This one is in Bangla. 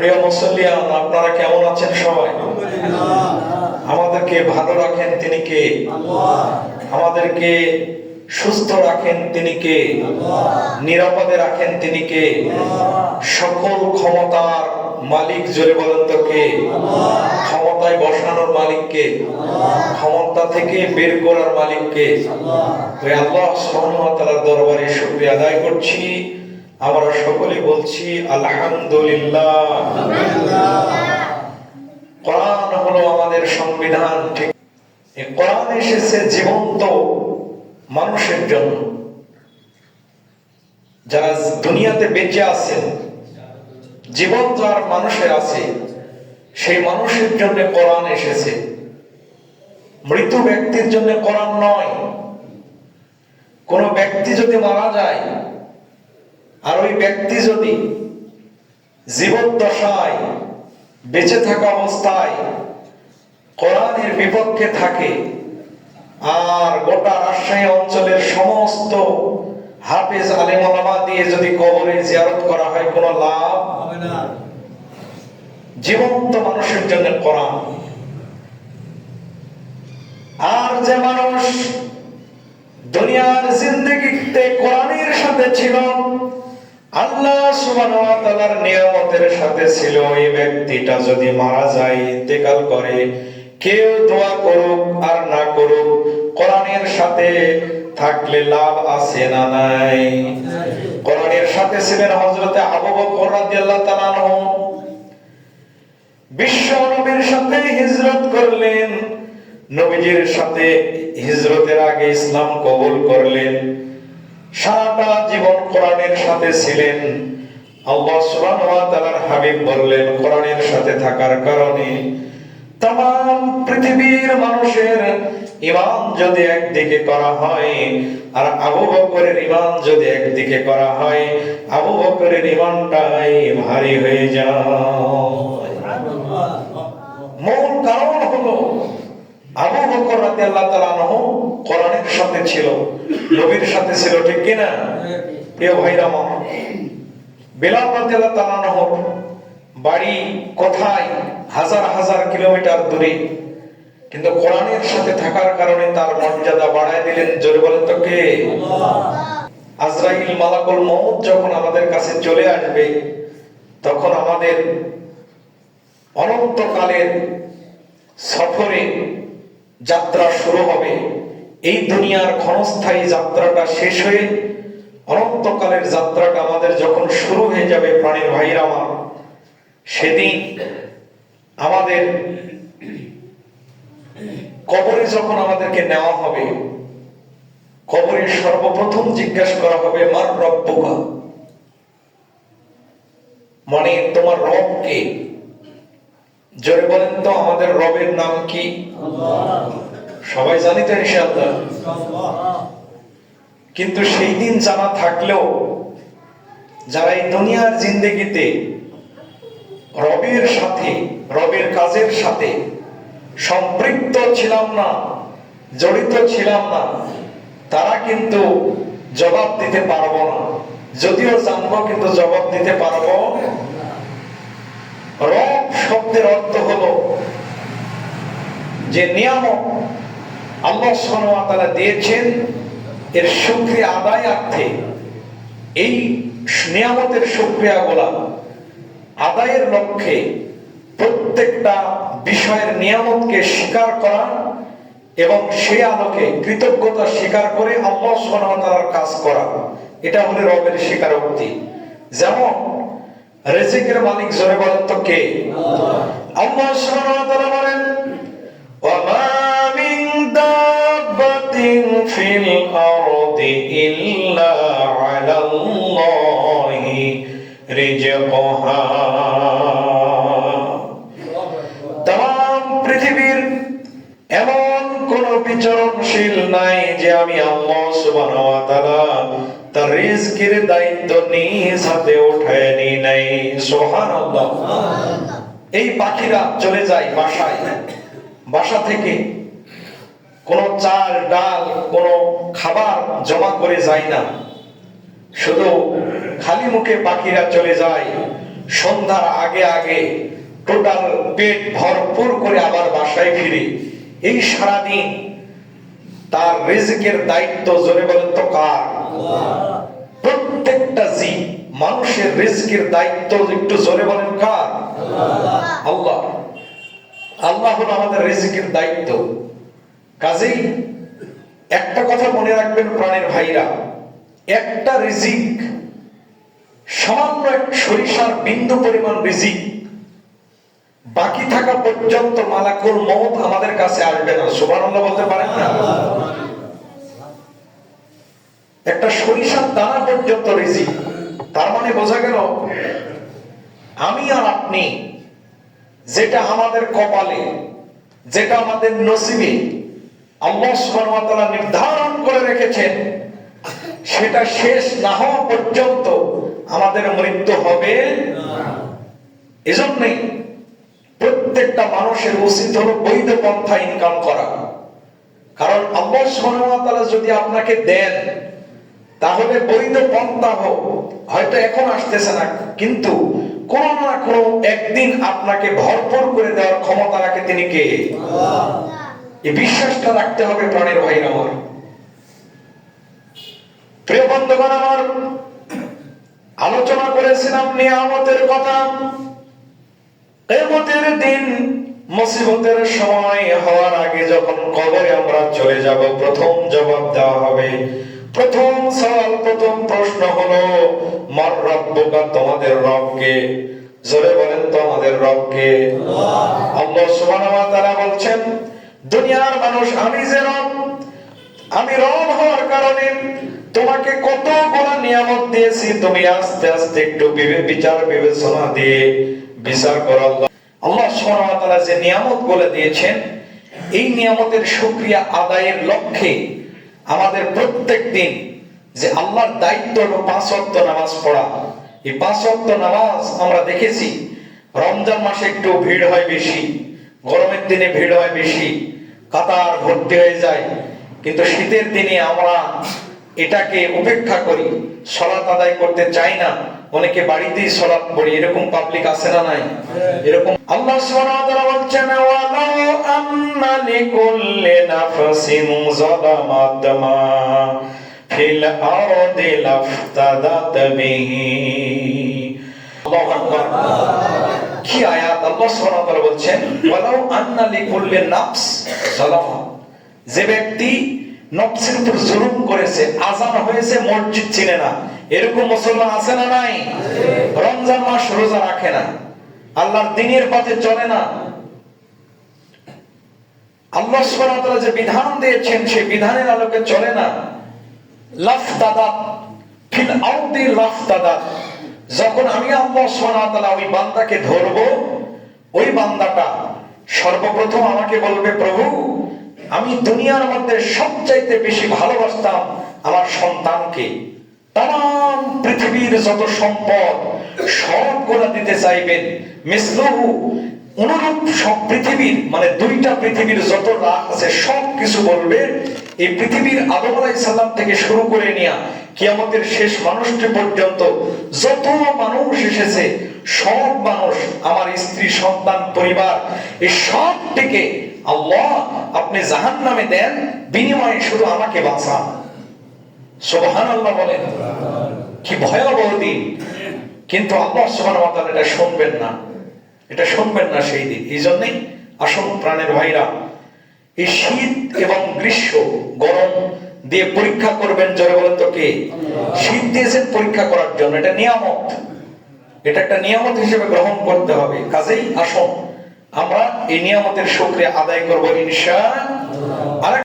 প্রিয় মুসলিয়ান, আপনারা কেমন আছেন সবাই? আমাদেরকে ভালো রাখেন তিনি কে? আমাদেরকে সুস্থ রাখেন তিনি কে? নিরাপদে রাখেন তিনি কে? সকল ক্ষমতার মালিক জোরে বলেন তো কে? ক্ষমতায় বসানোর মালিক কে? ক্ষমতা থেকে বের করার মালিক কে? ওই আল্লাহ সুবহানাহু ওয়া তাআলার দরবারে শুকরিয়া আদায় করছি। আমরা সকলে বলছি আলহামদুলিল্লাহ। কোরআন হলো আমাদের সংবিধান। ঠিক, এই কোরআন এসেছে জীবন্ত মানুষের জন্য। যারা দুনিয়াতে বেঁচে আছেন, জীবন্ত আর মানুষের আছে, সেই মানুষের জন্য কোরআন এসেছে। মৃত ব্যক্তির জন্য কোরআন নয়। কোন ব্যক্তি যদি মারা যায় আর ওই ব্যক্তি যদি জীবদ্দশায় বেঁচে থাকা অবস্থায় কোরআনের বিপক্ষে থাকে আর গোটা রাজশাহী অঞ্চলের সমস্ত হাফেজ আলেম ওলামা দিয়ে যদি কবরে জিয়ারত করা হয়, কোনো লাভ হবে না। জীবন্ত মানুষের জন্য কোরআন। আর যে মানুষ দুনিয়ার জিন্দেগিতে কোরআনের সাথে ছিল, আল্লাহ সুবহানাহু ওয়া তাআলার নিয়ামতের সাথে ছিল, এই ব্যক্তিটা যদি মারা যায়, ইন্তেকাল করে, কেউ দোয়া করুক আর না করুক, কোরআনের সাথে থাকলে লাভ আছে না নাই? কোরআনের সাথে ছিলেন হযরতে আবু বকর রাদিয়াল্লাহু তাআলা আনহু। বিশ্ব নবীর সাথে হিজরত করলেন, নবীজির সাথে হিজরতের আগে ইসলাম কবুল করলেন, সারাটা জীবন কোরআনের সাথে ছিলেন। আল্লাহ সুবহানাহু ওয়া তাআলার হাবিব বললেন, কোরআনের সাথে থাকার কারণে तमाम পৃথিবীর মানুষের ঈমান যদি একদিকে করা হয় আর আবু বকরের ঈমান যদি একদিকে করা হয়, আবু বকরের ঈমানটাই ভারী হয়ে যায়। মূল কারণ হলো আবু বকর রাদিয়াল্লাহু তাআলা আনহু কোরআনের সাথে ছিল, নবীর সাথে ছিল, ঠিক কি না? প্রিয় ভাইরা আমার, বেলাল রাদিয়াল্লাহু তাআলা আনহু বাড়ি কোথায়? হাজার হাজার কিলোমিটার দূরে, কিন্তু কোরআনের সাথে থাকার কারণে তার মর্যাদা বাড়ায় দিলেন। জোরে বলেন তো কে? আজরাইল মালাকুল মউত যখন আমাদের কাছে চলে আসবে, তখন আমাদের অনন্তকালের সফরে যাত্রা শুরু হবে। এই দুনিয়ার ক্ষণস্থায়ী যাত্রাটা শেষ হয়ে অনন্তকালের যাত্রাটা আমাদের যখন শুরু হয়ে যাবে, প্রাণের ভাইরা আমার, সেদিন আমাদের কবরে যখন আমাদেরকে নেওয়া হবে, কবরে সর্বপ্রথম জিজ্ঞাসা করা হবে, মার রব্বুকা, মানে তোমার রব কে? জোরে বলেন তো, আমাদের রবের নাম কি? সবাই জানি তো ইনশাআল্লাহ। কিন্তু সেই দিন জানা থাকলেও যারা এই দুনিয়ার জিন্দেগিতে রবের সাথে, রবের কাজের সাথে সম্পৃক্ত ছিলাম না, জড়িত ছিলাম না, তারা কিন্তু জবাব দিতে পারবো না। যদিও জানবো, কিন্তু জবাব দিতে পারবো। রব শব্দের অর্থ হলো যে নিয়ামত আল্লাহ সুবহানাহু ওয়া তাআলা দিয়েছেন, এর শুকরিয়া আদায়ার্থে, এই নিয়ামতের শুকরিয়াগুলা আদায়ের লক্ষ্যে প্রত্যেকটা বিষয়ের নিয়ামতকে স্বীকার করা এবং সেই আলোকে কৃতজ্ঞতা স্বীকার করে আল্লাহ সুবহানাহু ওয়া তাআলার কাজ করা, এটা হলো রবের স্বীকারোক্তি। যেমন রিজিকের মালিক, জোরে বলেন তো কে? আল্লাহ সুবহানাহু ওয়া তাআলা বলেন, ওয়া মা মিন দাব্বাতিন ফিল আরদি ইল্লা আলাল্লাহি রিজকুহা। তাম পৃথিবীর এমন কোন বিচরণশীল নাই যে আমি আল্লাহ সুবহানাহু ওয়া তাআলা তার রিজকের দায়িত্ব নিজ হাতে উঠায় নি নাই। সুবহানাল্লাহ। এই পাখিরা চলে যায় বাসায়, বাসা থেকে কোনো চাল ডাল কোনো খাবার জমা করে যায় না, শুধু খালি মুখে পাখিরা চলে যায়। সন্ধ্যার আগে আগে টোটাল পেট ভরপুর করে আবার বাসায় ফিরে এই সারাদিন তার রিজিকের দায়িত্ব, জোরে বলেন তো কার? প্রত্যেকটা জীব মানুষের রিজিকের দায়িত্ব একটু জোরে বলেন কার? আল্লাহ। আল্লাহ হলো আমাদের রিজিকের দায়িত্ব। কাজেই একটা কথা মনে রাখবেন প্রাণের ভাইরা, একটা রিজিক, সামান্য এক সরিষার বিন্দু পরিমাণ রিজিক বাকি থাকা পর্যন্ত মালাকুল মউত আমাদের কাছে আসবে না। সুবহানাল্লাহ বলতে পারেন না? একটা সরিষার দানা পর্যন্ত রিজিক। তার মানে বোঝা গেল আমি আর আপনি যেটা আমাদের কপালে, যেটা আমাদের নসিবে আল্লাহ সুবহানাহু ওয়া তাআলা নির্ধারণ করে রেখেছেন, সেটা শেষ না হওয়া পর্যন্ত আমাদের মৃত্যু হবে না। এজন্যই প্রত্যেকটা মানুষের উচিত হলো বৈধ পন্থা ইনকাম করা। কারণ আল্লাহ সুবহানাহু ওয়া তাআলা যদি আপনাকে দেন, তাহলে বৈধ পন্থা হোক, হয়তো এখন আসতেছে না, কিন্তু কোন না কোন একদিন আপনাকে ভরপুর করে দেওয়ার ক্ষমতা রাখে তিনি কে? আল্লাহ। এই বিশ্বাসটা রাখতে হবে প্রাণের ভাইরা আমার। প্রিয় বন্ধুগণ আমার, আলোচনা করেছিলাম নিয়ামতের কথা। কিয়ামতের দিন মুসিবতের সময় হওয়ার আগে যখন কবরে আমরা চলে যাব, প্রথম জবাব দেওয়া হবে, প্রথম সওয়াল, প্রথম প্রশ্ন হলো মার রাব্বুকা, তোমাদের রব কে? জোরে বলেন তো আমাদের রব কে? আল্লাহ। আল্লাহ সুবহানাহু ওয়া তাআলা বলছেন, দুনিয়ার মানুষ, আমি যে রব, আমি রব হওয়ার কারণে তোমাকে কতগুলো নিয়ামত দিয়েছি, তুমি আস্তে আস্তে একটু বিচার বিবেচনা দিয়ে বিচার করো। আল্লাহ সুবহানাহু ওয়া তাআলা যে নিয়ামত গুলো দিয়েছেন, এই নিয়ামতের শুকরিয়া আদায়ের লক্ষ্যে আমাদের প্রত্যেক দিন যে আল্লাহর দায়িত্ব হলো 5 ওয়াক্ত নামাজ পড়া। এই 5 ওয়াক্ত নামাজ আমরা দেখেছি রমজান মাসে একটু ভিড় হয় বেশি, গরমের দিনে ভিড় হয় বেশি, কাতার ভর্তি হয়ে যায়, কিন্তু শীতের দিনে আমরা এটাকে উপেক্ষা করি, সালাত আদায় করতে চাই না, অনেকে বাড়িতেই সালাত পড়ি। এরকম পাবলিক আছে না নাই? এরকম আল্লাহ সুবহানাহু ওয়া তাআলা বলছেন, ওয়ালাউ আন্না লিকুল্লি নাফসিন যালামাত মা ফিল আরদি লাফতাদাত বিহি। আল্লাহু আকবার। কি আয়াত! আল্লাহ সুবহানাহু ওয়া তাআলা বলছেন, ওয়ালাউ আন্না লিকুল্লি নাফস যালামা, যে ব্যক্তি নফসের উপর জুলুম করেছে, আযান হয়েছে, মসজিদ চিনে না, এরকম মুসলমান আছে না নাই? রমজান মাস রোজা রাখে না, আল্লাহর দ্বীনের পথে চলে না, আল্লাহ সুবহানাহু ওয়া তাআলা যে বিধান দিয়েছেন সেই বিধানের আলোকে চলে না, লাফতাদাত ফিল আরদি লাফতাদাত, যখন আমি আল্লাহ সুবহানাহু ওয়া তাআলা ওই বান্দাকে ধরব, ওই বান্দাটা সর্বপ্রথম আমাকে বলবে, প্রভু, আমি দুনিয়ার মধ্যে সবচাইতে বেশি ভালোবাসতাম আমার সন্তানকে, তাম পৃথিবীর যত সম্পদ সবগুলো দিতে চাইবেন, মিসলুহু, অনুরূপ সব পৃথিবীর, মানে 2টা পৃথিবীর যত রাত আছে সব কিছু বলবে। এই পৃথিবীর আদম আলাইহিস সালাম থেকে শুরু করে নিয়ে কিয়ামতের শেষ মানুষটি পর্যন্ত যত মানুষ এসেছে, সব মানুষ, আমার স্ত্রী, সন্তান, পরিবার, এই সবটিকে আল্লাহ আপনি জাহান্নামে দেন, বিনিময়ে শুধু আমাকে বাঁচান। সুবহানাল্লাহ বলেন। কি ভয়াবহ দিন! কিন্তু আল্লাহ সুবহানাহু ওয়া তাআলা এটা শুনবেন না, এটা শুনবেন না সেই দিন। এই জন্যই আসুন প্রাণের ভাইরা, এই শীত এবং গ্রীষ্ম, গরম দিয়ে পরীক্ষা করবেন, জোরে বলেন তো কে? শীত দিয়েছেন পরীক্ষা করার জন্য, এটা নিয়ামত, এটা একটা নিয়ামত হিসেবে গ্রহণ করতে হবে। কাজেই আসুন আমরা এই নিয়ামতের শুকরিয়া আদায় করব ইনশাআল্লাহ।